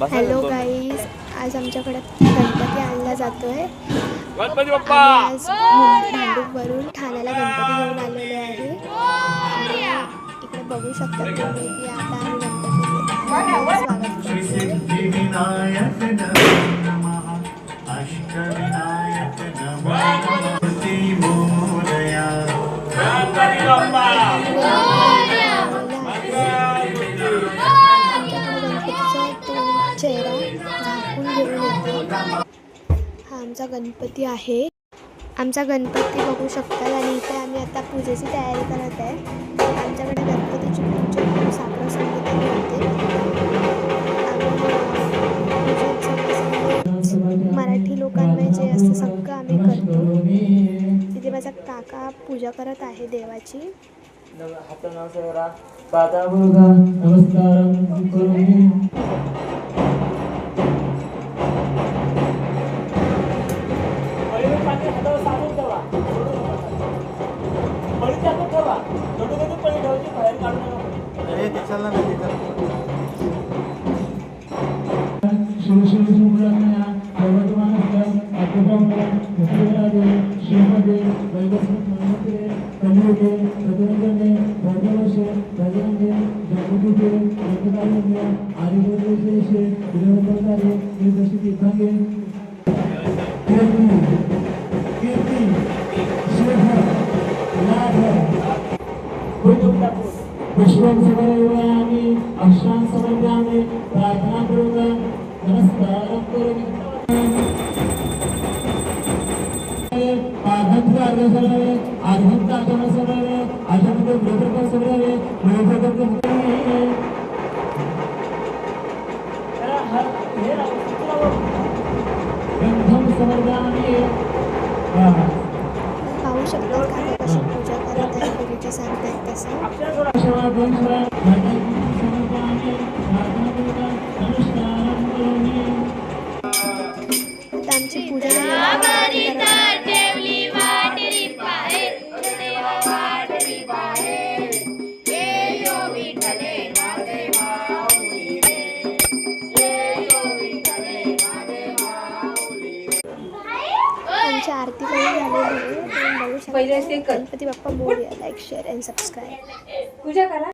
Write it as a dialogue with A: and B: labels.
A: Hello guys, आज आमच्याकडे गणपती आणला जातोय.
B: गणपती बाप्पा
A: आज भांडूपवरून ठाण्याला गणपती घेऊन आलेलो आहे. आणि इकडे बघू शकता तुम्ही की आता आम्ही गणपतीचे स्वागत चेहरा झाकून घेऊन येतो. हा आमचा गणपती आहे. आमचा गणपती बघू शकता. आणि इथे आम्ही आता पूजेची तयारी करत आहे. आमच्याकडे गणपतीची पूजा साखर संगीताने होते. मराठी लोकांना जे असतं सगळं आम्ही करतो. तिथे माझा काका पूजा करत आहे देवाची.
C: पुष्पं समर्पयामि अक्षरां समर्पयामि प्रार्थना करोमि नमस्कारं करोमि पादत्र अर्घसर्वे आधुनिक आगमसर्वे आधुनिक ब्रह्मसर्वे ब्रह्मसर्वे ग्रंथं समर्पयामि
A: पाहू शकता काका कशी पूजा करत आहे. गुरुजी सांगतात तसं. आता आमची पूजा आमची आरती पण झालेली आहे. बघू शकता. Ganpati Bappa Morya. Like share and subscribe.
D: पूजा करा.